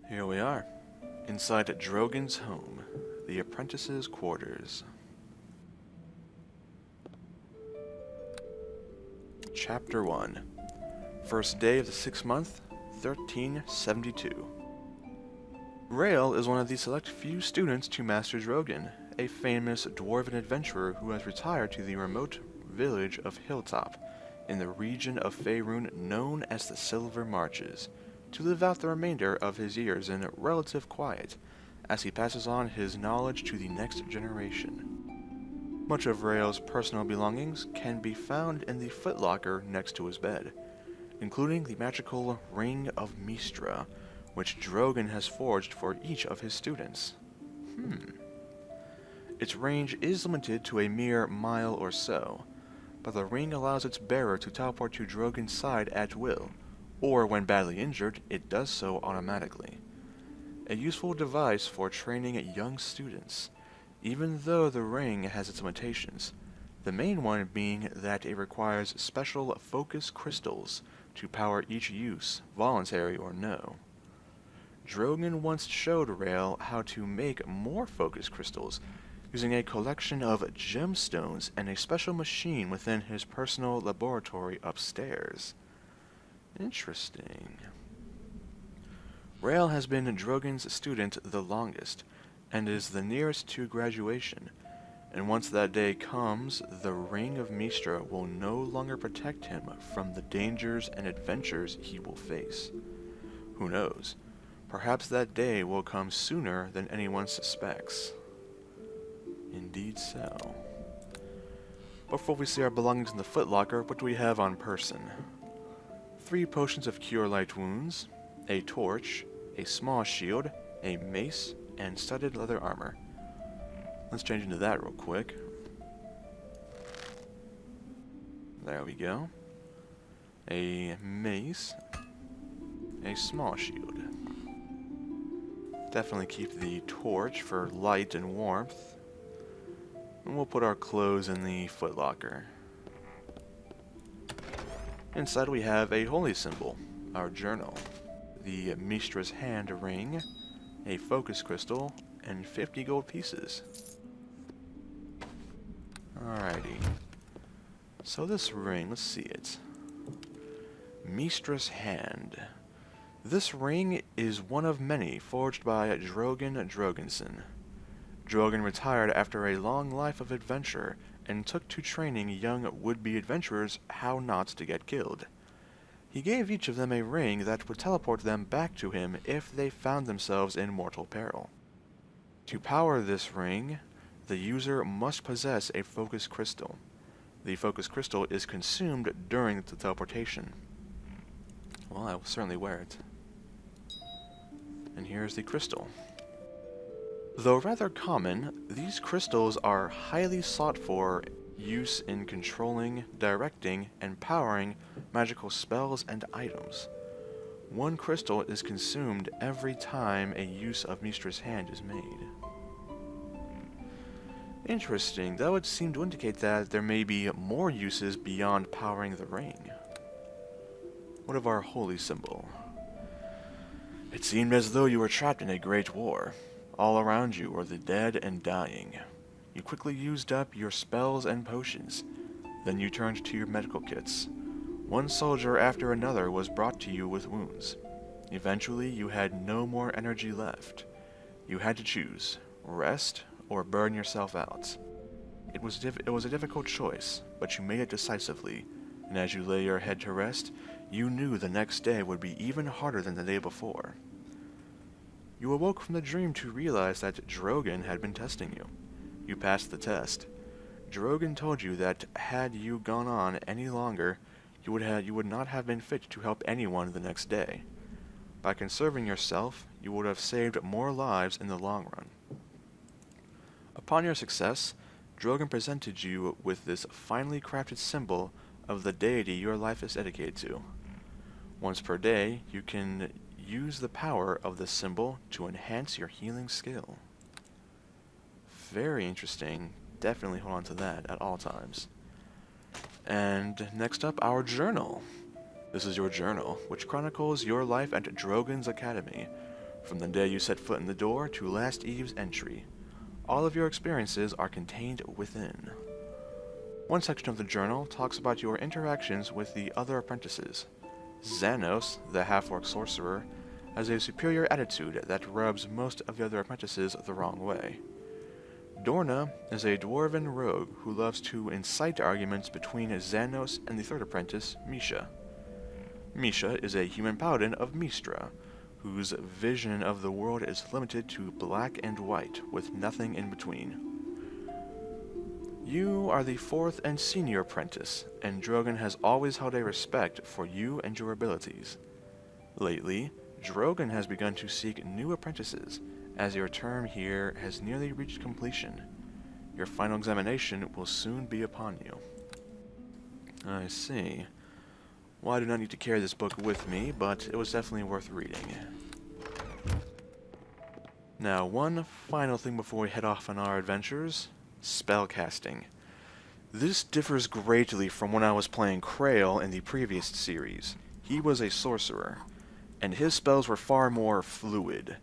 Here we are, inside Drogon's home, the apprentice's quarters. Chapter 1. First day of the 6th month, 1372. Rayle is one of the select few students to master Drogon, a famous dwarven adventurer who has retired to the remote village of Hilltop, in the region of Faerun known as the Silver Marches, to live out the remainder of his years in relative quiet, as he passes on his knowledge to the next generation. Much of Rayle's personal belongings can be found in the footlocker next to his bed, including the magical Ring of Mystra, which Drogon has forged for each of his students. Its range is limited to a mere mile or so, but the ring allows its bearer to teleport to Drogon's side at will, or when badly injured, it does so automatically. A useful device for training young students, even though the ring has its limitations, the main one being that it requires special focus crystals to power each use, voluntary or no. Drogon once showed Rayle how to make more focus crystals using a collection of gemstones and a special machine within his personal laboratory upstairs. Interesting. Rayle has been Drogon's student the longest, and is the nearest to graduation, and once that day comes, the Ring of Mystra will no longer protect him from the dangers and adventures he will face. Who knows? Perhaps that day will come sooner than anyone suspects. Indeed so. Before we see our belongings in the footlocker, what do we have on person? 3 potions of Cure Light Wounds, a torch, a small shield, a mace, and studded leather armor. Let's change into that real quick. There we go. A mace, a small shield. Definitely keep the torch for light and warmth. And we'll put our clothes in the footlocker. Inside we have a holy symbol, our journal, the Mystra's hand ring, a focus crystal, and 50 gold pieces. Alrighty. So this ring, let's see it. Mystra's hand. This ring is one of many forged by Drogon Drogonson. Drogon retired after a long life of adventure and took to training young would-be adventurers how not to get killed. He gave each of them a ring that would teleport them back to him if they found themselves in mortal peril. To power this ring, the user must possess a focus crystal. The focus crystal is consumed during the teleportation. Well, I will certainly wear it. And here's the crystal. Though rather common, these crystals are highly sought for use in controlling, directing, and powering magical spells and items. 1 crystal is consumed every time a use of Mystra's hand is made. Interesting, that would seem to indicate that there may be more uses beyond powering the ring. What of our holy symbol? It seemed as though you were trapped in a great war. All around you were the dead and dying. You quickly used up your spells and potions. Then you turned to your medical kits. One soldier after another was brought to you with wounds. Eventually, you had no more energy left. You had to choose, rest or burn yourself out. It was a difficult choice, but you made it decisively, and as you lay your head to rest, you knew the next day would be even harder than the day before. You awoke from the dream to realize that Drogon had been testing you. You passed the test. Drogon told you that had you gone on any longer, you would not have been fit to help anyone the next day. By conserving yourself, you would have saved more lives in the long run. Upon your success, Drogon presented you with this finely crafted symbol of the deity your life is dedicated to. Once per day, you can use the power of this symbol to enhance your healing skill. Very interesting. Definitely hold on to that at all times. And next up, our journal. This is your journal, which chronicles your life at Drogon's Academy, from the day you set foot in the door to last eve's entry. All of your experiences are contained within. One section of the journal talks about your interactions with the other apprentices. Xanos, the half-orc sorcerer, has a superior attitude that rubs most of the other apprentices the wrong way. Dorna is a dwarven rogue who loves to incite arguments between Xanos and the third apprentice, Misha. Misha is a human paladin of Mistra, whose vision of the world is limited to black and white, with nothing in between. You are the fourth and senior apprentice, and Drogon has always held a respect for you and your abilities. Lately, Drogon has begun to seek new apprentices, as your term here has nearly reached completion. Your final examination will soon be upon you. I see. Well, I do not need to carry this book with me, but it was definitely worth reading. Now, one final thing before we head off on our adventures: spellcasting. This differs greatly from when I was playing Rayle in the previous series. He was a sorcerer, and his spells were far more fluid,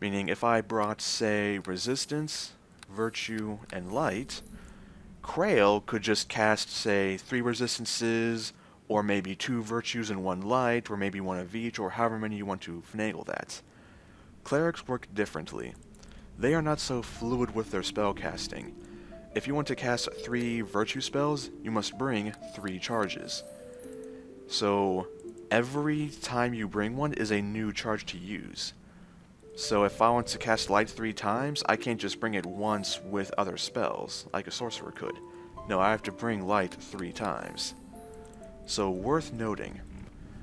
meaning if I brought, say, resistance, virtue, and light, Rayle could just cast, say, 3 resistances, or maybe 2 virtues and 1 light, or maybe 1 of each, or however many you want to finagle that. Clerics work differently. They are not so fluid with their spellcasting. If you want to cast 3 virtue spells, you must bring 3 charges. So every time you bring one is a new charge to use. So if I want to cast light 3 times, I can't just bring it once with other spells, like a sorcerer could. No, I have to bring light 3 times. So worth noting.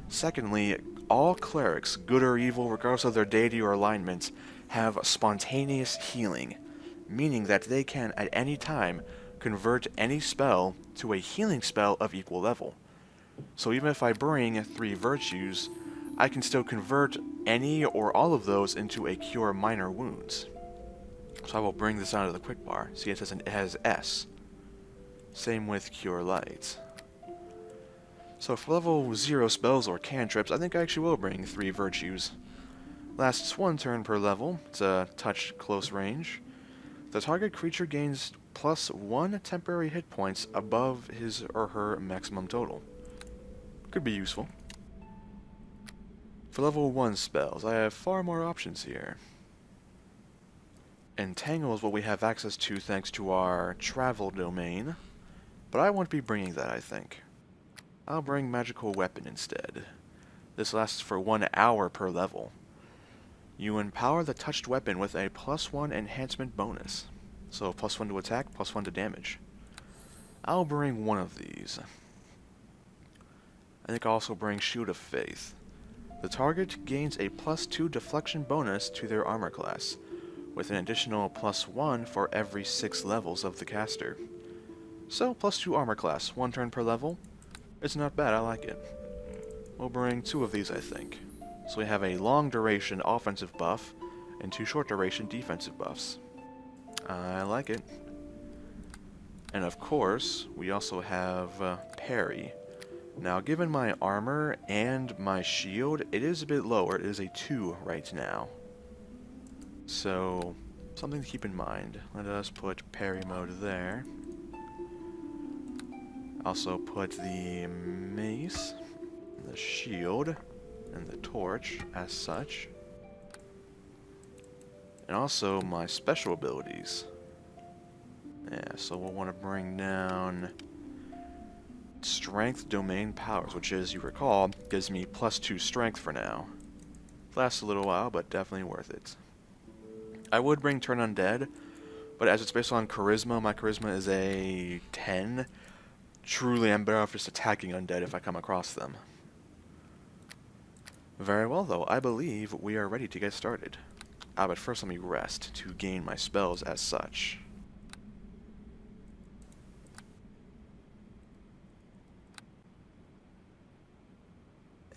Secondly, all clerics, good or evil, regardless of their deity or alignment, have spontaneous healing, meaning that they can at any time convert any spell to a healing spell of equal level. So even if I bring 3 virtues, I can still convert any or all of those into a cure minor wounds. So I will bring this out of the quick bar. See, it has S. Same with cure light. So for level 0 spells or cantrips, I think I actually will bring 3 virtues. Lasts 1 turn per level. It's a touch close range. The target creature gains +1 temporary hit points above his or her maximum total. Could be useful. For level 1 spells, I have far more options here. Entangle is what we have access to thanks to our travel domain, but I won't be bringing that, I think. I'll bring Magical Weapon instead. This lasts for 1 hour per level. You empower the touched weapon with a +1 enhancement bonus. So +1 to attack, +1 to damage. I'll bring one of these. I think I'll also bring Shield of Faith. The target gains a +2 deflection bonus to their armor class, with an additional +1 for every 6 levels of the caster. So +2 armor class, 1 turn per level. It's not bad, I like it. We'll bring 2 of these, I think. So we have a long duration offensive buff and 2 short duration defensive buffs. I like it. And of course, we also have parry. Now, given my armor and my shield, it is a bit lower. It is a 2 right now. So, something to keep in mind. Let us put parry mode there. Also put the mace, the shield, and the torch as such. And also my special abilities. Yeah, so we'll want to bring down Strength Domain Powers, which, as you recall, gives me +2 strength for now. Lasts a little while, but definitely worth it. I would bring Turn Undead, but as it's based on Charisma, my Charisma is a 10. Truly, I'm better off just attacking Undead if I come across them. Very well, though. I believe we are ready to get started. But first let me rest to gain my spells as such.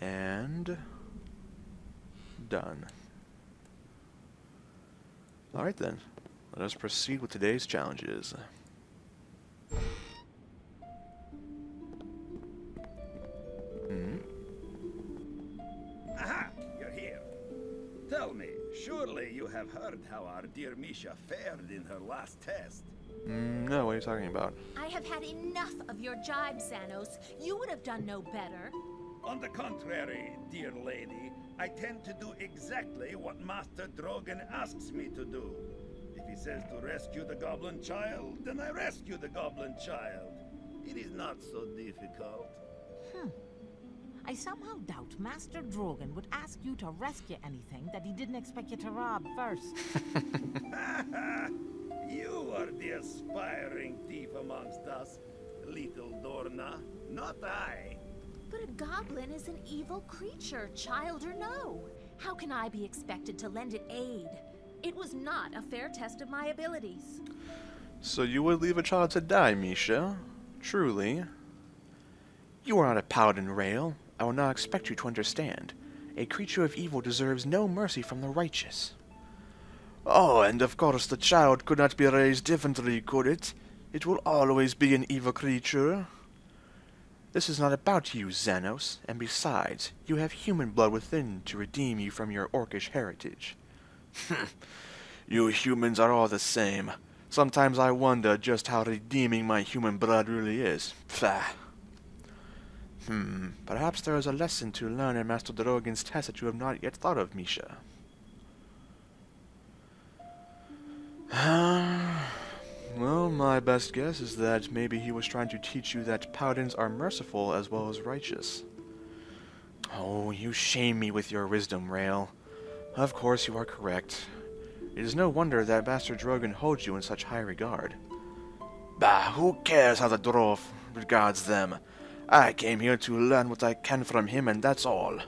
And done. Alright then, let us proceed with today's challenges. Aha! You're here. Tell me, surely you have heard how our dear Misha fared in her last test. No, what are you talking about? I have had enough of your jibe, Xanos. You would have done no better. On the contrary, dear lady, I tend to do exactly what Master Drogon asks me to do. If he says to rescue the goblin child, then I rescue the goblin child. It is not so difficult. I somehow doubt Master Drogon would ask you to rescue anything that he didn't expect you to rob first. You are the aspiring thief amongst us, little Dorna, not I. But a goblin is an evil creature, child or no. How can I be expected to lend it aid? It was not a fair test of my abilities. So you would leave a child to die, Misha? Truly? You are not a paladin, Rayle. I will not expect you to understand. A creature of evil deserves no mercy from the righteous. Oh, and of course the child could not be raised differently, could it? It will always be an evil creature. This is not about you, Xanos, and besides, you have human blood within to redeem you from your orcish heritage. You humans are all the same. Sometimes I wonder just how redeeming my human blood really is. Pfah. Perhaps there is a lesson to learn in Master Drogon's test that you have not yet thought of, Misha. Well, my best guess is that maybe he was trying to teach you that paladins are merciful as well as righteous. Oh, you shame me with your wisdom, Rayle. Of course you are correct. It is no wonder that Master Drogon holds you in such high regard. Bah, who cares how the dwarf regards them? I came here to learn what I can from him, and that's all.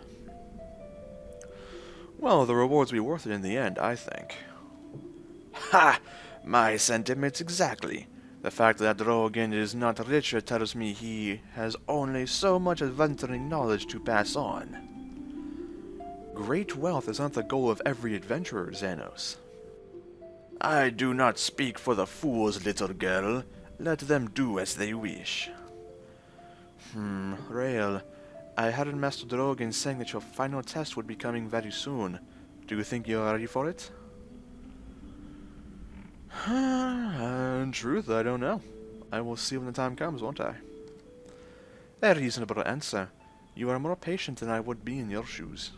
Well, the rewards will be worth it in the end, I think. Ha! My sentiments exactly. The fact that Drogon is not richer tells me he has only so much adventuring knowledge to pass on. Great wealth is not the goal of every adventurer, Xanos. I do not speak for the fools, little girl. Let them do as they wish. Rayle, I heard Master Drogon saying that your final test would be coming very soon. Do you think you're ready for it? In truth, I don't know. I will see when the time comes, won't I? A reasonable answer. You are more patient than I would be in your shoes.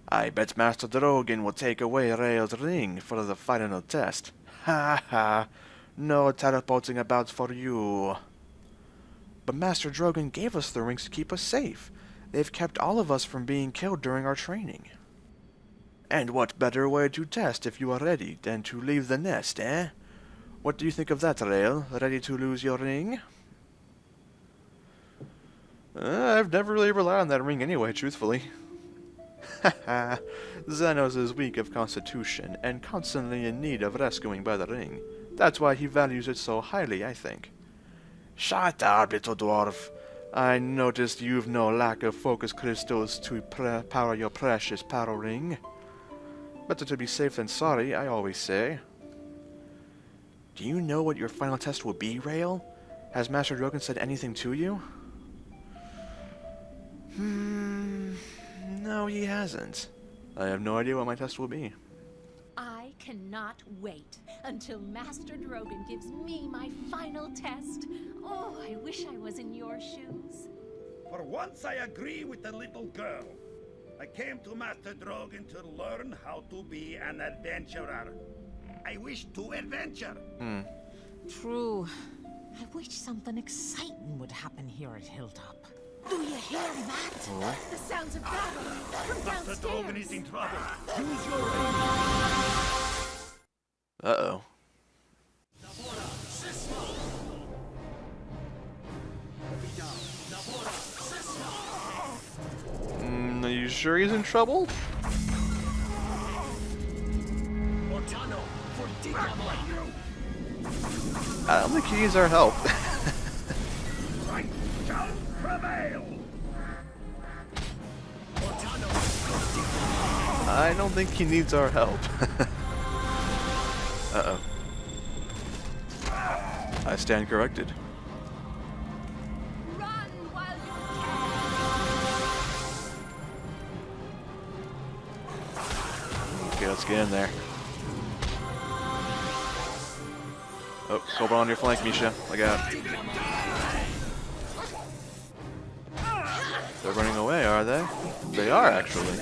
I bet Master Drogon will take away Rayle's ring for the final test. Ha ha! No teleporting about for you. But Master Drogon gave us the rings to keep us safe. They've kept all of us from being killed during our training. And what better way to test if you are ready than to leave the nest, eh? What do you think of that, Rayle? Ready to lose your ring? I've never really relied on that ring anyway, truthfully. Haha, Xanos is weak of constitution and constantly in need of rescuing by the ring. That's why he values it so highly, I think. Shut up, little dwarf. I noticed you've no lack of focus crystals to power your precious power ring. Better to be safe than sorry, I always say. Do you know what your final test will be, Rayle? Has Master Drogon said anything to you? No, he hasn't. I have no idea what my test will be. I cannot wait until Master Drogon gives me my final test. Oh, I wish I was in your shoes. For once I agree with the little girl. I came to Master Drogon to learn how to be an adventurer. I wish to adventure. True. I wish something exciting would happen here at Hilltop. Do you hear that? Oh. The sounds of battle from Master Drogan is downstairs. in trouble. Use your Uh-oh. Are you sure he's in trouble? I don't think he needs our help. right shall prevail. I don't think he needs our help. Uh-oh. I stand corrected. Run while you Okay, let's get in there. Oh, Cobalt on your flank, Misha. Look out. They're running away, are they? They are, actually.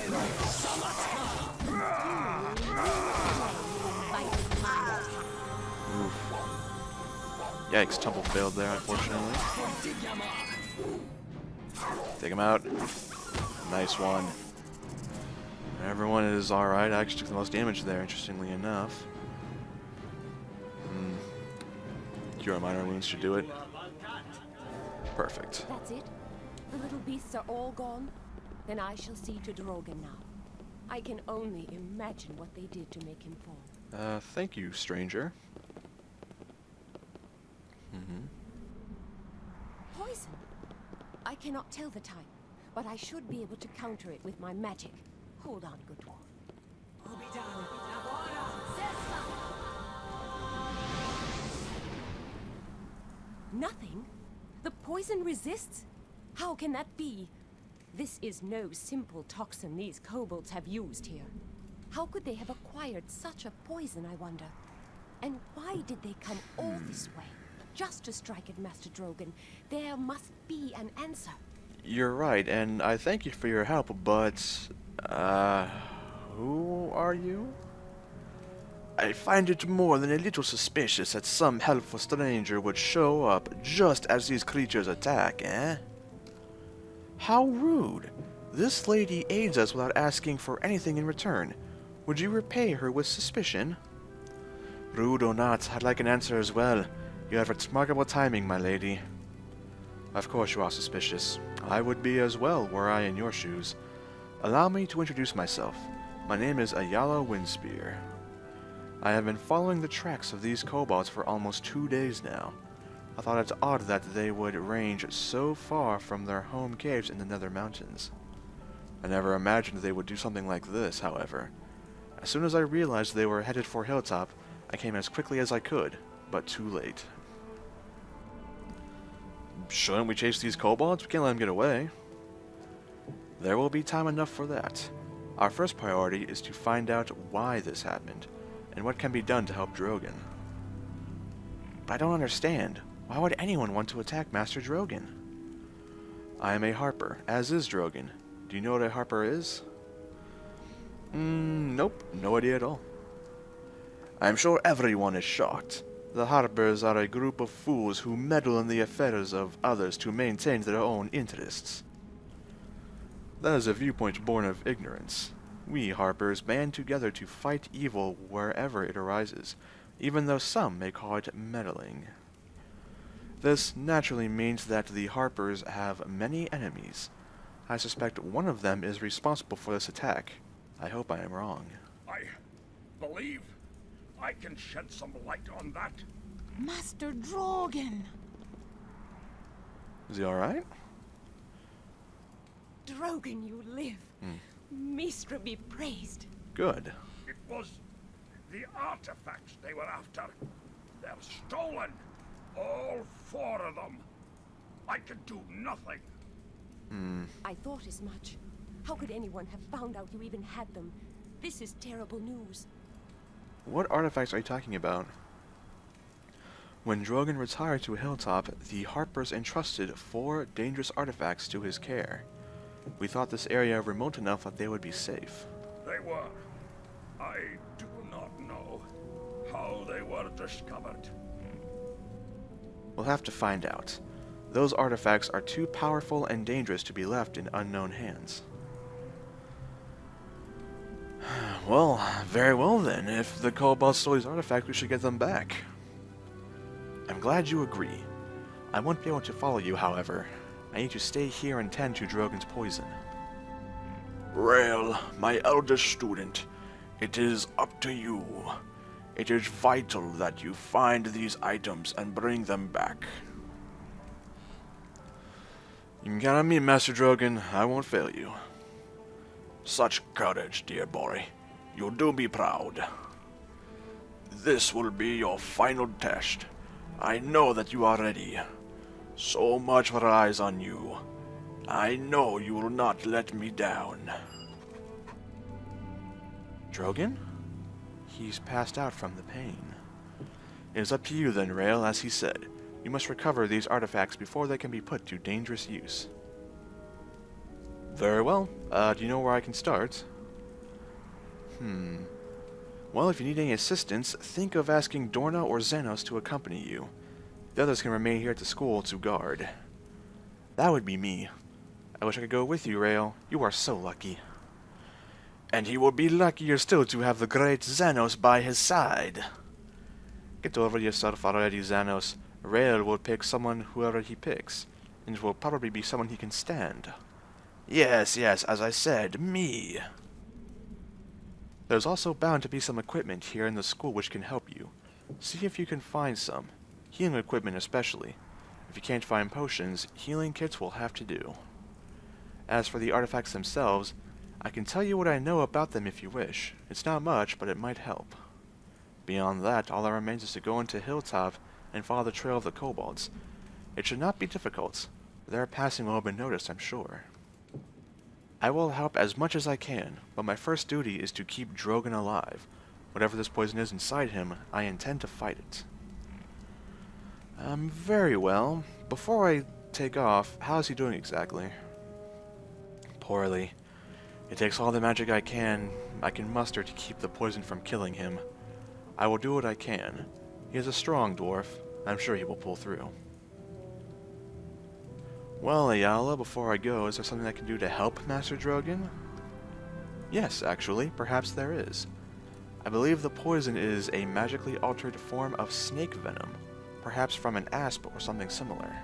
Oof. Yikes, Tumble failed there, unfortunately. Take him out. Nice one. Everyone is alright. I actually took the most damage there, interestingly enough. Cure minor wounds should do it. Perfect. That's it? The little beasts are all gone? Then I shall see to Drogan now. I can only imagine what they did to make him fall. Thank you, stranger. Poison? I cannot tell the type, but I should be able to counter it with my magic. Hold on, good dwarf. Nothing? The poison resists? How can that be? This is no simple toxin these kobolds have used here. How could they have acquired such a poison, I wonder? And why did they come all this way? Just to strike at Master Drogan. There must be an answer. You're right, and I thank you for your help, but... who are you? I find it more than a little suspicious that some helpful stranger would show up just as these creatures attack, eh? How rude. This lady aids us without asking for anything in return. Would you repay her with suspicion? Rude or not, I'd like an answer as well. You have remarkable timing, my lady. Of course you are suspicious. I would be as well were I in your shoes. Allow me to introduce myself. My name is Ayala Windspear. I have been following the tracks of these kobolds for almost 2 days now. I thought it odd that they would range so far from their home caves in the Nether Mountains. I never imagined they would do something like this, however. As soon as I realized they were headed for Hilltop, I came as quickly as I could, but too late. Shouldn't we chase these kobolds? We can't let them get away. There will be time enough for that. Our first priority is to find out why this happened, and what can be done to help Drogan. But I don't understand. Why would anyone want to attack Master Drogan? I am a Harper, as is Drogan. Do you know what a Harper is? Nope, no idea at all. I'm sure everyone is shocked. The Harpers are a group of fools who meddle in the affairs of others to maintain their own interests. That is a viewpoint born of ignorance. We Harpers band together to fight evil wherever it arises, even though some may call it meddling. This naturally means that the Harpers have many enemies. I suspect one of them is responsible for this attack. I hope I am wrong. I believe I can shed some light on that. Master Drogan! Is he alright? Drogan, you live. Mistra be praised. Good. It was the artifacts they were after. They're stolen. All 4 of them. I could do nothing. I thought as much. How could anyone have found out you even had them? This is terrible news. What artifacts are you talking about? When Drogan retired to Hilltop, the Harpers entrusted 4 dangerous artifacts to his care. We thought this area remote enough that they would be safe. They were. I do not know how they were discovered. We'll have to find out. Those artifacts are too powerful and dangerous to be left in unknown hands. Well, very well then. If the kobolds stole these artifacts, we should get them back. I'm glad you agree. I won't be able to follow you, however. I need to stay here and tend to Drogon's poison. Rayle, my eldest student, it is up to you. It is vital that you find these items and bring them back. You can count on me, Master Drogon. I won't fail you. Such courage, dear boy. You do me proud. This will be your final test. I know that you are ready. So much relies on you. I know you will not let me down. Drogon? He's passed out from the pain. It is up to you then, Rayle, as he said. You must recover these artifacts before they can be put to dangerous use. Very well. Do you know where I can start? Well, if you need any assistance, think of asking Dorna or Xenos to accompany you. The others can remain here at the school to guard. That would be me. I wish I could go with you, Rayle. You are so lucky. And he will be luckier still to have the great Xenos by his side. Get over yourself already, Xenos. Rayle will pick whoever he picks, and it will probably be someone he can stand. Yes, as I said, me. There's also bound to be some equipment here in the school which can help you. See if you can find some. Healing equipment especially. If you can't find potions, healing kits will have to do. As for the artifacts themselves, I can tell you what I know about them if you wish. It's not much, but it might help. Beyond that, all that remains is to go into Hilltop and follow the trail of the kobolds. It should not be difficult. Their passing will have been noticed, I'm sure. I will help as much as I can, but my first duty is to keep Drogon alive. Whatever this poison is inside him, I intend to fight it. Very well. Before I take off, how is he doing exactly? Poorly. It takes all the magic I can muster to keep the poison from killing him. I will do what I can. He is a strong dwarf. I'm sure he will pull through. Well, Ayala, before I go, is there something I can do to help Master Drogon? Yes, actually, perhaps there is. I believe the poison is a magically altered form of snake venom, perhaps from an asp or something similar.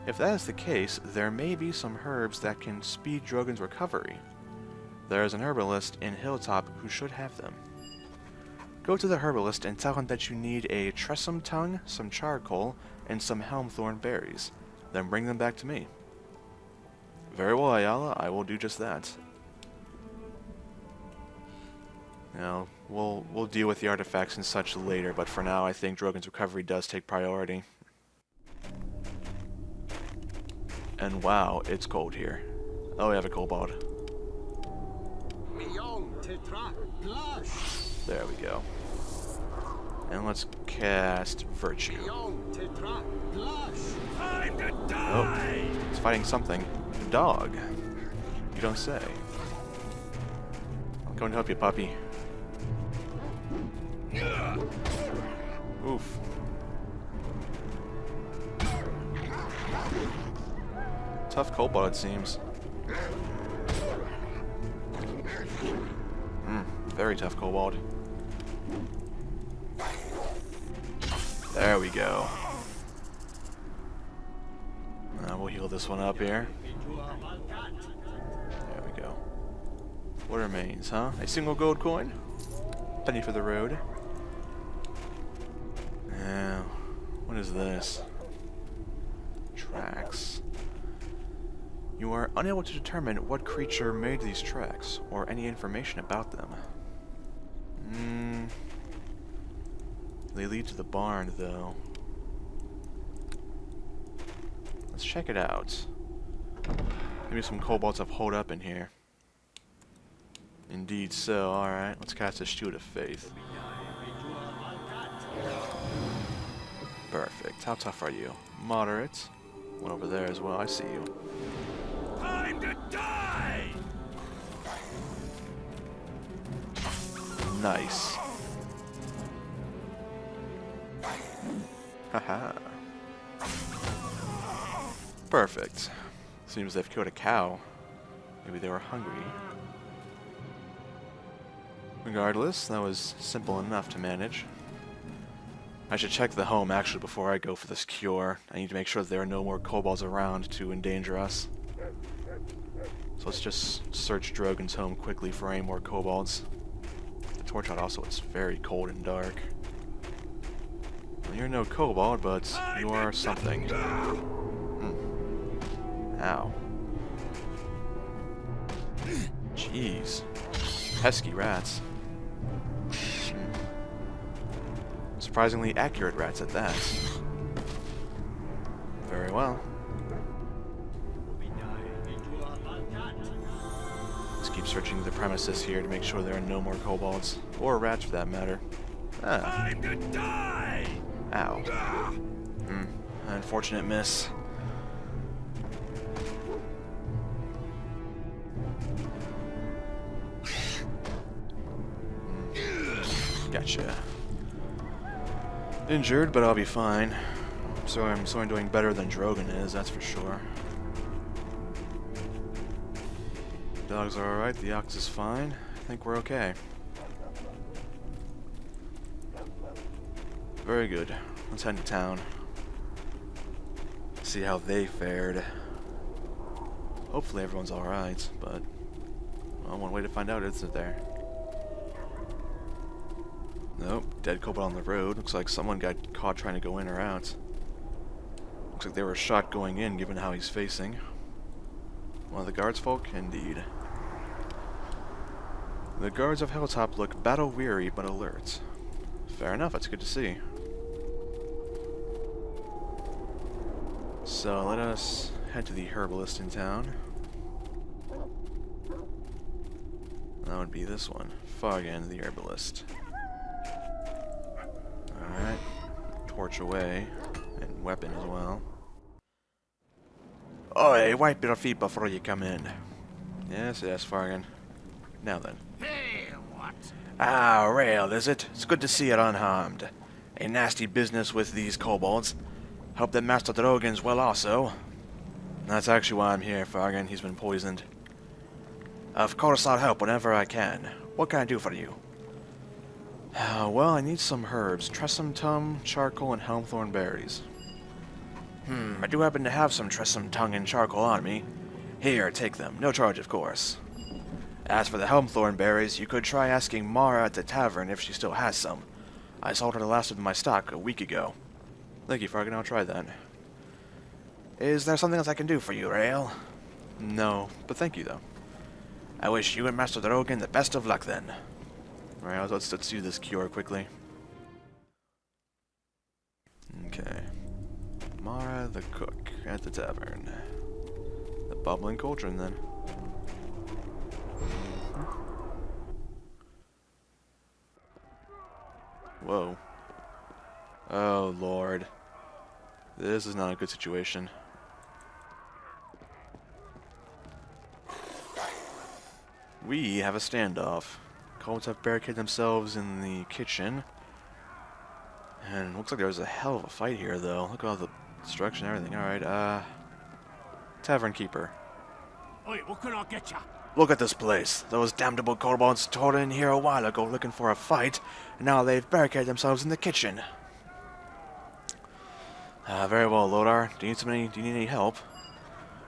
If that is the case, there may be some herbs that can speed Drogon's recovery. There is an herbalist in Hilltop who should have them. Go to the herbalist and tell him that you need a tressum tongue, some charcoal, and some helmthorn berries. Then bring them back to me. Very well, Ayala, I will do just that. Now, we'll deal with the artifacts and such later, but for now I think Drogon's recovery does take priority. And wow, it's cold here. Oh, we have a kobold. There we go. And let's cast Virtue. Time to die! Oh, it's fighting something. A dog. You don't say. I'm going to help you, puppy. Oof. Tough kobold, it seems. Very tough kobold. There we go. We'll heal this one up here. There we go. What remains, huh? A single gold coin? Penny for the road. Now, what is this? Tracks. You are unable to determine what creature made these tracks, or any information about them. They lead to the barn, though. Let's check it out. Maybe some kobolds have holed up in here. Indeed so, alright. Let's cast a Shield of Faith. Perfect. How tough are you? Moderate. One over there as well, I see you. Time to die! Nice. Haha. Perfect. Seems they've killed a cow. Maybe they were hungry. Regardless, that was simple enough to manage. I should check the home actually before I go for this cure. I need to make sure that there are no more kobolds around to endanger us. So let's just search Drogon's home quickly for any more kobolds. The torch out also, it's very cold and dark. Well, you're no kobold, but you are something. Ow. Jeez. Pesky rats. Surprisingly accurate rats at that. Very well. Let's keep searching the premises here to make sure there are no more kobolds. Or rats for that matter. Ah. Time to die! Ow. Unfortunate miss. Gotcha. Injured, but I'll be fine. So I'm doing better than Drogon is, that's for sure. Dogs are alright, the ox is fine. I think we're okay. Very good. Let's head to town. See how they fared. Hopefully everyone's alright, but well, one way to find out isn't there. Nope, dead kobold on the road. Looks like someone got caught trying to go in or out. Looks like they were shot going in, given how he's facing. One of the guards folk? Indeed. The guards of Hilltop look battle-weary but alert. Fair enough, that's good to see. So let us head to the herbalist in town. That would be this one. Fargan, the herbalist. Alright. Torch away. And weapon as well. Oi, wipe your feet before you come in. Yes, yes, Fargan. Now then. Hey, what? Ah, Rayle, is it? It's good to see you unharmed. A nasty business with these kobolds. Hope that Master Drogon's well also. That's actually why I'm here, Fargan. He's been poisoned. Of course I'll help whenever I can. What can I do for you? Well, I need some herbs. Tressum tum, charcoal, and helmthorn berries. I do happen to have some Tressum tongue and charcoal on me. Here, take them. No charge, of course. As for the helmthorn berries, you could try asking Mara at the tavern if she still has some. I sold her the last of my stock a week ago. Thank you, Fargan. I'll try that. Is there something else I can do for you, Rayle? No, but thank you, though. I wish you and Master Drogon the best of luck, then. Alright, let's do this cure quickly. Okay. Mara the cook at the tavern. The bubbling cauldron, then. Whoa. Oh, Lord. This is not a good situation. We have a standoff. Kobolds have barricaded themselves in the kitchen. And looks like there was a hell of a fight here, though. Look at all the destruction and everything. Alright, Tavern Keeper. Oi, what can I get ya? Look at this place. Those damnable kobolds tore in here a while ago looking for a fight, and now they've barricaded themselves in the kitchen. Very well, Lodar. Do you need any help?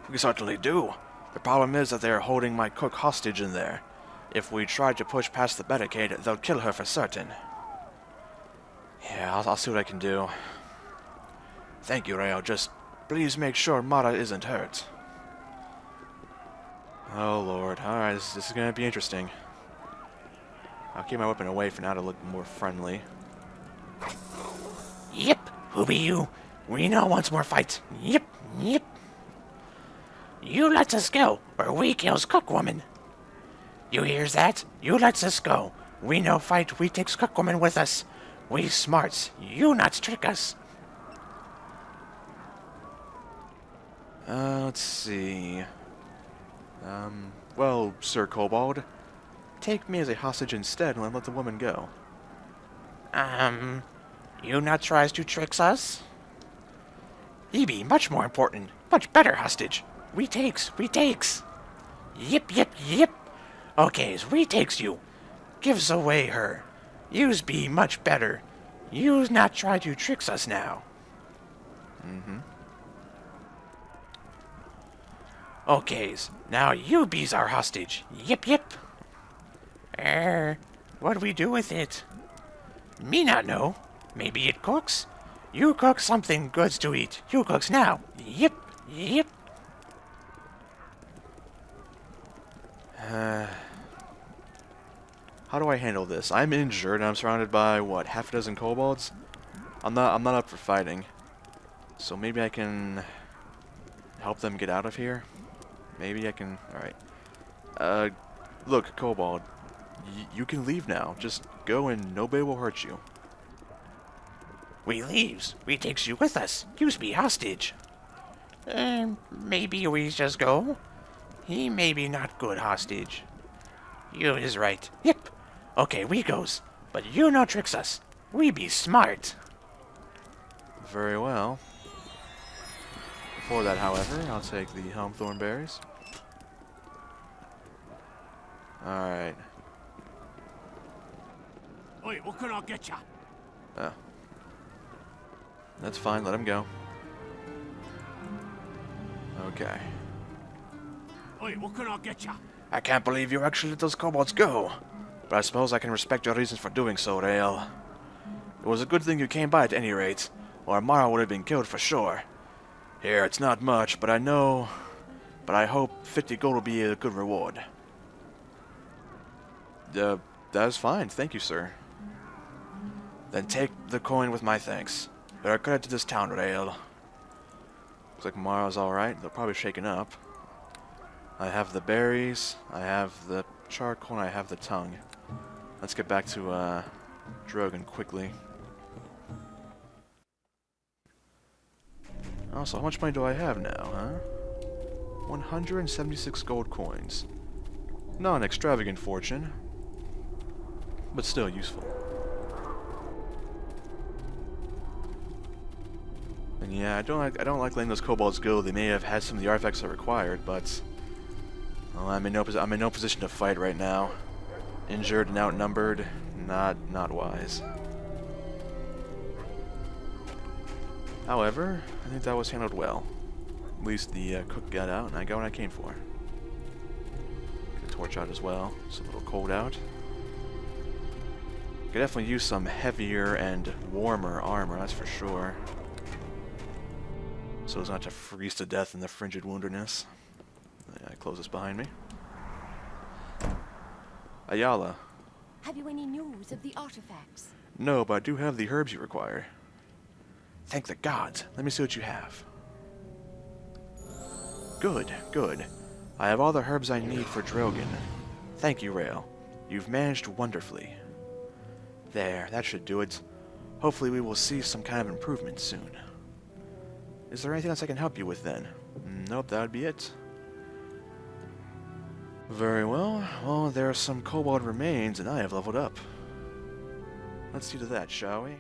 We certainly do. The problem is that they're holding my cook hostage in there. If we try to push past the barricade, they'll kill her for certain. Yeah, I'll see what I can do. Thank you, Rayle. Just please make sure Mara isn't hurt. Oh, Lord. Alright, this is going to be interesting. I'll keep my weapon away for now to look more friendly. Yep, who be you? We know wants more fight. Yep, yep. You let us go, or we kills cookwoman. You hears that? You lets us go. We no fight, we takes cookwoman with us. We smarts, you not trick us. Let's see. Well, Sir Kobold, take me as a hostage instead and let the woman go. You not tries to tricks us? He be much more important, much better hostage. We takes. Yip, yip, yip. Okays, we takes you. Gives away her. Yous be much better. Yous not try to tricks us now. Okays, now you be's our hostage. Yip, yip. What we do with it? Me not know. Maybe it cooks. You cook something goods to eat. You cooks now. Yip, yip. How do I handle this? I'm injured and I'm surrounded by, what, half a dozen kobolds? I'm not up for fighting. So maybe I can help them get out of here? Maybe I can... Alright. Look, kobold. You can leave now. Just go and nobody will hurt you. We leaves. We takes you with us. Yous be hostage. Maybe we just go. He may be not good hostage. You is right. Yep. Okay, we goes. But you no tricks us. We be smart. Very well. Before that, however, I'll take the Helmthorn berries. Alright. Oi, what can I get ya? Oh. That's fine, let him go. Okay. Oi, what can I get ya? I can't believe you actually let those kobolds go. But I suppose I can respect your reasons for doing so, Rayle. It was a good thing you came by at any rate, or Mara would have been killed for sure. Here, it's not much, but I know... But I hope 50 gold will be a good reward. That's fine, thank you, sir. Then take the coin with my thanks. Better credit to this town, Rayle. Looks like Mara's alright, they're probably shaken up. I have the berries, I have the charcoal, and I have the tongue. Let's get back to, Drogon quickly. Also, how much money do I have now, huh? 176 gold coins. Not an extravagant fortune, but still useful. And yeah, I don't like letting those kobolds go. They may have had some of the artifacts that are required, but well, I'm in no position to fight right now. Injured and outnumbered, not wise. However, I think that was handled well. At least the cook got out, and I got what I came for. Get a torch out as well. It's a little cold out. Could definitely use some heavier and warmer armor, that's for sure. So as not to freeze to death in the frigid wilderness. I close this behind me. Ayala. Have you any news of the artifacts? No, but I do have the herbs you require. Thank the gods. Let me see what you have. Good, good. I have all the herbs I need for Drogon. Thank you, Rayle. You've managed wonderfully. There, that should do it. Hopefully we will see some kind of improvement soon. Is there anything else I can help you with then? Nope, that would be it. Very well. Well, there are some kobold remains and I have leveled up. Let's see to that, shall we?